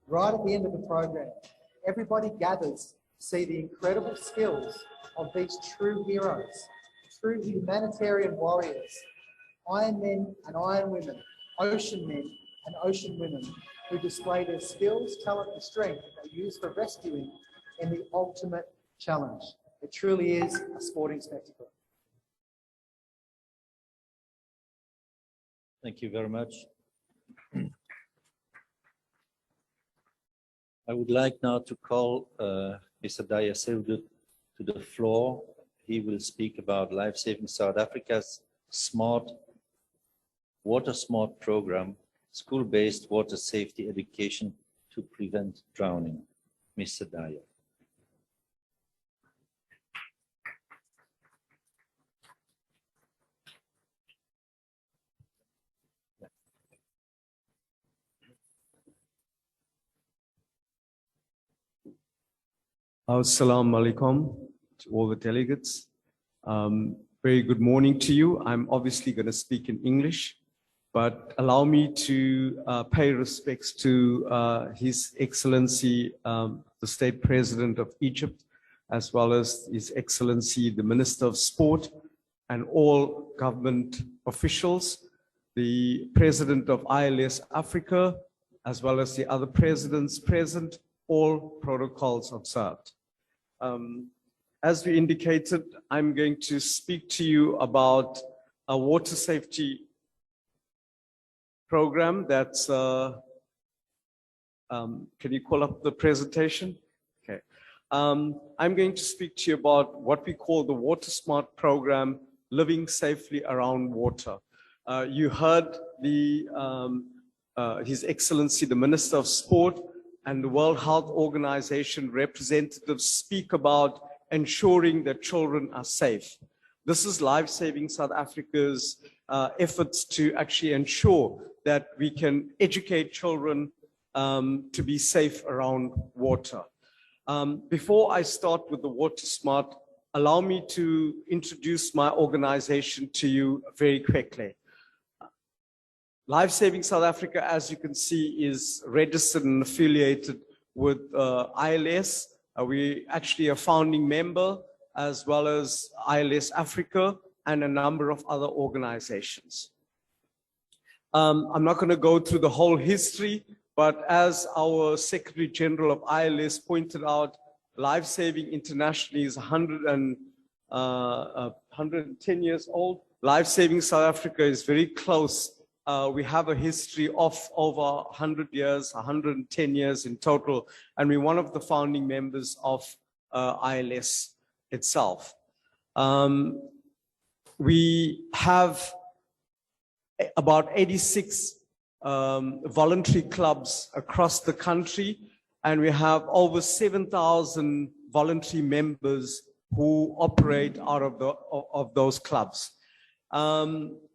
Right at the end of the program, everybody gathers to see the incredible skills of these true heroes, true humanitarian warriors, Iron Men and Iron Women, Ocean Men and Ocean Women, who display their skills, talent and strength that they use for rescuing in the ultimate challenge. It truly is a sporting spectacle. Thank you very much. I would like now to call Mr. Daya Seudu to the floor. He will speak about Life Saving South Africa's water smart program, school-based water safety education to prevent drowning. Mr. Daya. Assalamu alaikum to all the delegates. Very good morning to you. I'm obviously going to speak in English, but allow me to pay respects to His Excellency, the State President of Egypt, as well as His Excellency, the Minister of Sport, and all government officials, the President of ILS Africa, as well as the other presidents present, all protocols observed. As we indicated, I'm going to speak to you about a water safety program that's, can you call up the presentation? Okay. I'm going to speak to you about what we call the Water Smart program, Living Safely Around Water. You heard His Excellency, the Minister of Sport, and the World Health Organization representatives speak about ensuring that children are safe. This is Life Saving South Africa's efforts to actually ensure that we can educate children to be safe around water. Before I start with the Water Smart, allow me to introduce my organization to you very quickly. Life Saving South Africa, as you can see, is registered and affiliated with ILS. We actually a founding member, as well as ILS Africa and a number of other organizations. I'm not going to go through the whole history, but as our Secretary General of ILS pointed out, Life Saving internationally is 110 years old. Life Saving South Africa is very close. We have a history of over 100 years, 110 years in total, and we're one of the founding members of ILS itself. We have about 86 voluntary clubs across the country, and we have over 7,000 voluntary members who operate out of those clubs.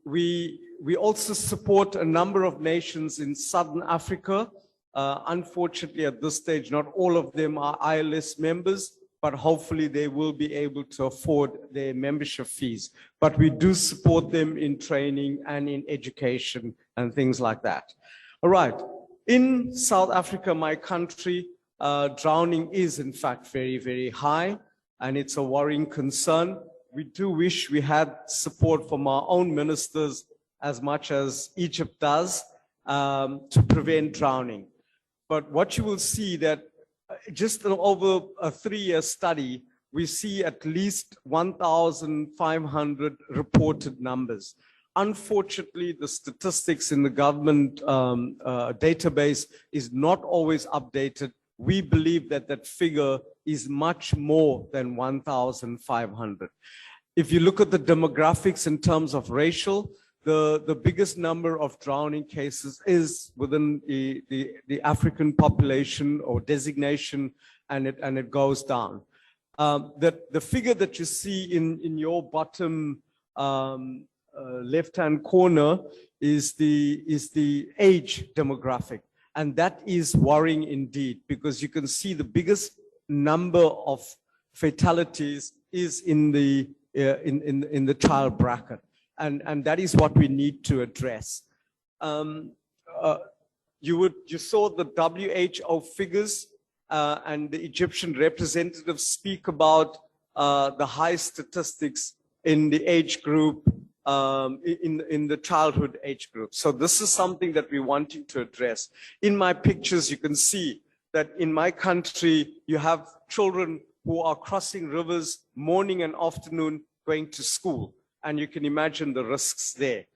We also support a number of nations in Southern Africa. Unfortunately, at this stage, not all of them are ILS members, but hopefully they will be able to afford their membership fees. But we do support them in training and in education and things like that. All right. In South Africa, my country, drowning is in fact very, very high, and it's a worrying concern. We do wish we had support from our own ministers as much as Egypt does to prevent drowning. But what you will see that just over a 3-year study, we see at least 1,500 reported numbers. Unfortunately, the statistics in the government database is not always updated. We believe that that figure is much more than 1,500. If you look at the demographics in terms of racial, the biggest number of drowning cases is within the African population or designation, and it goes down. The figure that you see in your bottom left-hand corner is the age demographic, and that is worrying indeed, because you can see the biggest number of fatalities is in the child bracket. And that is what we need to address. You saw the WHO figures and the Egyptian representatives speak about the high statistics in the age group, in the childhood age group. So this is something that we're wanting to address. In my pictures, you can see that in my country, you have children who are crossing rivers morning and afternoon going to school. And you can imagine the risks there.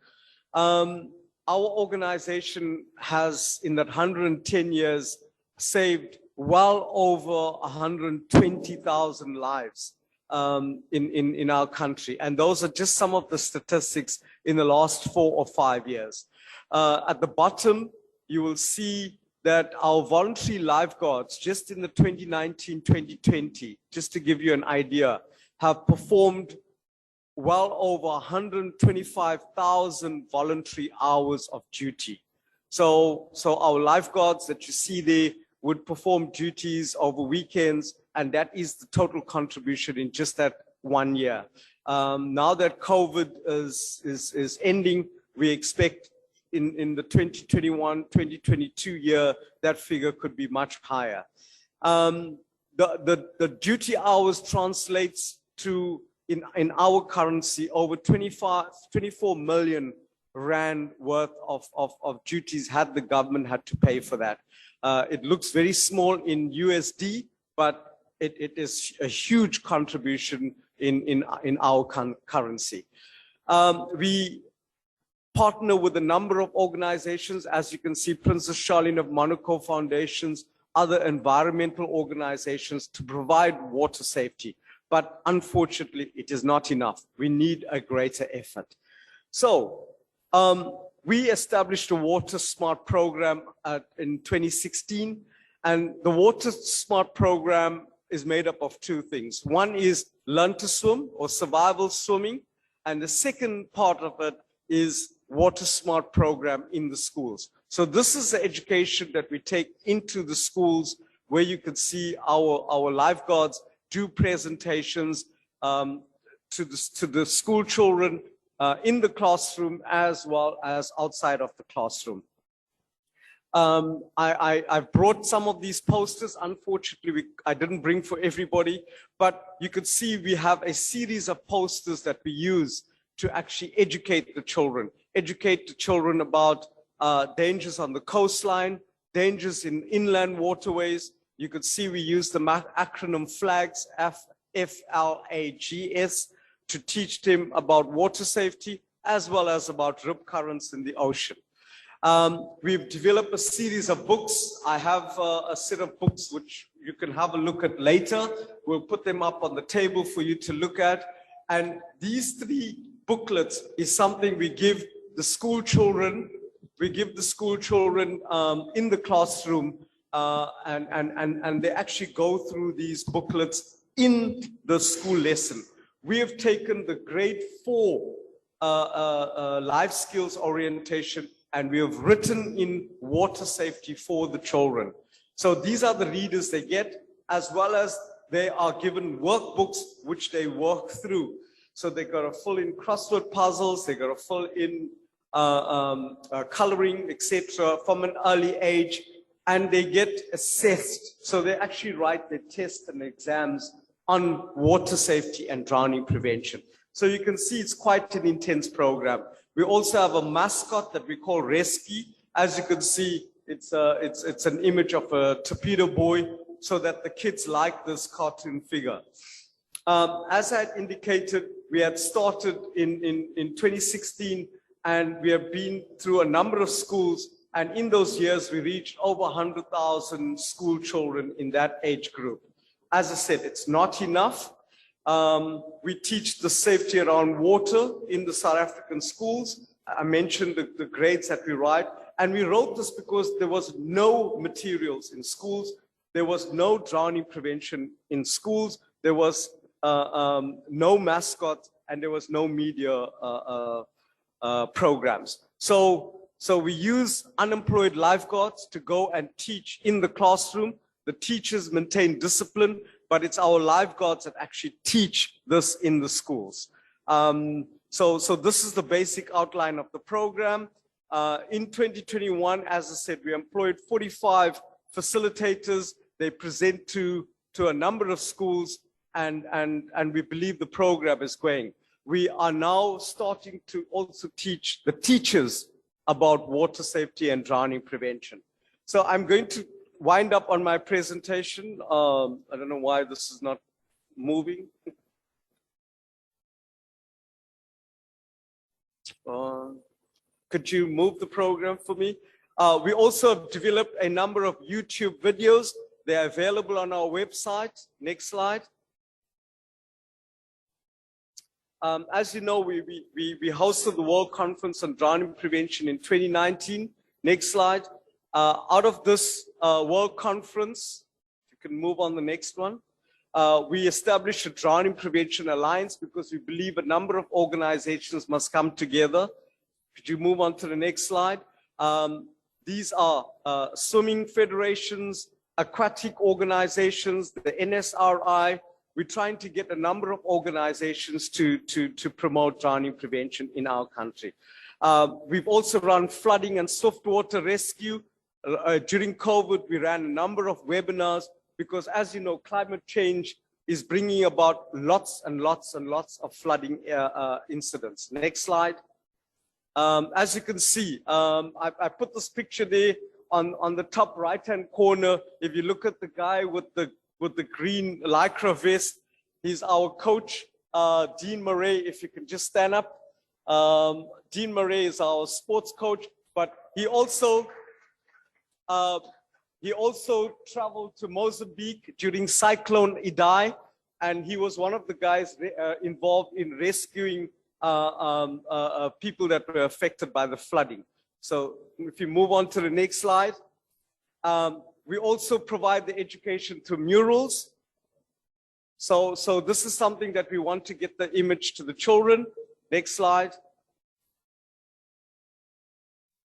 Our organization has, in that 110 years, saved well over 120,000 lives in our country. And those are just some of the statistics in the last 4 or 5 years. At the bottom, you will see that our voluntary lifeguards, just in the 2019-2020, just to give you an idea, have performed well over 125,000 voluntary hours of duty. So our lifeguards that you see there would perform duties over weekends, and that is the total contribution in just that 1 year. Now that COVID is ending, we expect in the 2021-2022 year, that figure could be much higher. The duty hours translates to, in our currency, over 24 million rand worth of duties had the government had to pay for that. It looks very small in USD, but it is a huge contribution in our currency. We partner with a number of organizations, as you can see, Princess Charlene of Monaco Foundations, other environmental organizations to provide water safety. But unfortunately, it is not enough. We need a greater effort. So we established a Water Smart program in 2016. And the Water Smart program is made up of 2 things. One is learn to swim or survival swimming. And the second part of it is Water Smart program in the schools. So this is the education that we take into the schools, where you can see our lifeguards do presentations to the school children in the classroom as well as outside of the classroom. I've brought some of these posters. Unfortunately, I didn't bring for everybody, but you could see we have a series of posters that we use to actually educate the children about dangers on the coastline, dangers in inland waterways. You could see we use the acronym FLAGS, FLAGS, to teach them about water safety, as well as about rip currents in the ocean. We've developed a series of books. I have a set of books which you can have a look at later. We'll put them up on the table for you to look at. And these 3 booklets is something we give the school children. We give the school children in the classroom, and they actually go through these booklets in the school lesson. We have taken the grade 4 life skills orientation, and we have written in water safety for the children. So these are the readers they get, as well as they are given workbooks which they work through. So they got to fill in crossword puzzles, they got to fill in coloring, etc. from an early age, and they get assessed. So they actually write their tests and exams on water safety and drowning prevention. So you can see it's quite an intense program. We also have a mascot that we call Rescue. As you can see, it's an image of a torpedo boy, so that the kids like this cartoon figure. As I had indicated, we had started in 2016, and we have been through a number of schools, and in those years we reached over 100,000 school children in that age group. As I said, it's not enough. We teach the safety around water in the South African schools. I mentioned the grades that we write, and we wrote this because there was no materials in schools. There was no drowning prevention in schools. There was no mascot, and there was no media programs. So we use unemployed lifeguards to go and teach in the classroom. The teachers maintain discipline, but it's our lifeguards that actually teach this in the schools. So this is the basic outline of the program. In 2021, as I said, we employed 45 facilitators. They present to a number of schools, and we believe the program is going. We are now starting to also teach the teachers about water safety and drowning prevention. So I'm going to wind up on my presentation. I don't know why this is not moving. Could you move the program for me? We also have developed a number of YouTube videos. They are available on our website. Next slide. As you know, we hosted the World Conference on Drowning Prevention in 2019. Next slide. Out of this World Conference, you can move on the next one. We established a Drowning Prevention Alliance because we believe a number of organizations must come together. Could you move on to the next slide? These are swimming federations, aquatic organizations, the NSRI. We're trying to get a number of organizations to promote drowning prevention in our country. We've also run flooding and swiftwater rescue. During COVID, we ran a number of webinars because, as you know, climate change is bringing about lots and lots and lots of flooding incidents. Next slide. As you can see, I put this picture there on the top right-hand corner. If you look at the guy with the green lycra vest, he's our coach, Dean Murray. If you can just stand up. Dean Murray is our sports coach, but he also traveled to Mozambique during Cyclone Idai, and he was one of the guys involved in rescuing people that were affected by the flooding. So if you move on to the next slide. We also provide the education through murals. So this is something that we want to get the image to the children. Next slide.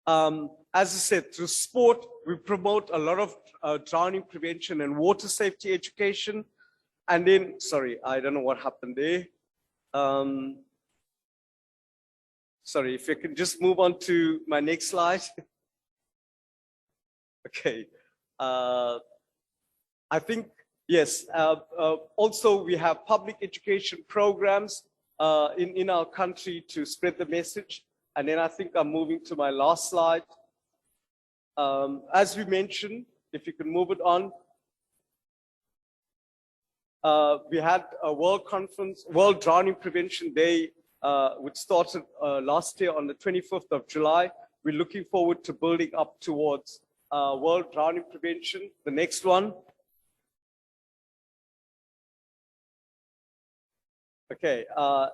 As I said, through sport, we promote a lot of drowning prevention and water safety education. And then, sorry, I don't know what happened there. Sorry, if you can just move on to my next slide. Okay. I think, yes, also we have public education programs in our country to spread the message. And then I think I'm moving to my last slide. As we mentioned, if you can move it on, we had a World Conference, World Drowning Prevention Day, which started last year on the 25th of July. We're looking forward to building up towards World Drowning Prevention. The next one. Okay,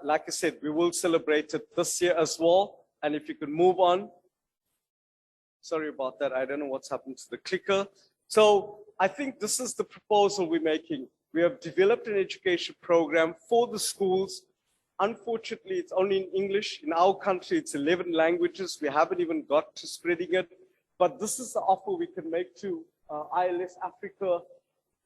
like I said, we will celebrate it this year as well. And if you could move on. Sorry about that. I don't know what's happened to the clicker. So I think this is the proposal we're making. We have developed an education program for the schools. Unfortunately, it's only in English. In our country, it's 11 languages. We haven't even got to spreading it. But this is the offer we can make to ILS Africa.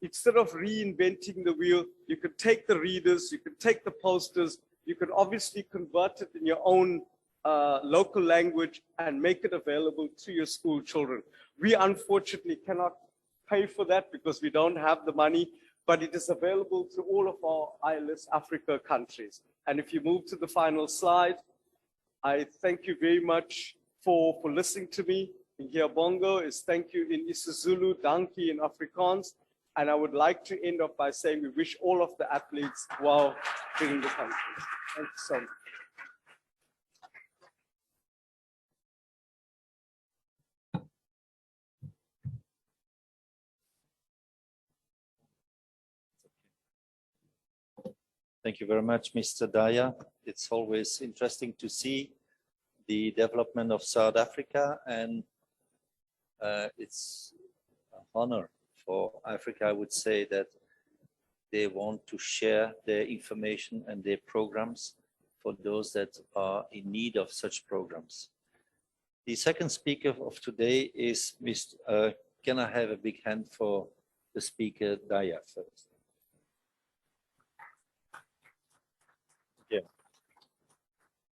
Instead of reinventing the wheel, you could take the readers, you could take the posters, you could obviously convert it in your own local language and make it available to your school children. We unfortunately cannot pay for that because we don't have the money, but it is available to all of our ILS Africa countries. And if you move to the final slide, I thank you very much for listening to me. In Bongo is thank you in isiZulu, Danki in Afrikaans. And I would like to end off by saying we wish all of the athletes well in the country. Thank you so much. Thank you very much, Mr. Daya. It's always interesting to see the development of South Africa, and it's an honor for Africa, I would say, that they want to share their information and their programs for those that are in need of such programs. The second speaker of today is Mr. Can I have a big hand for the speaker, Daya, first?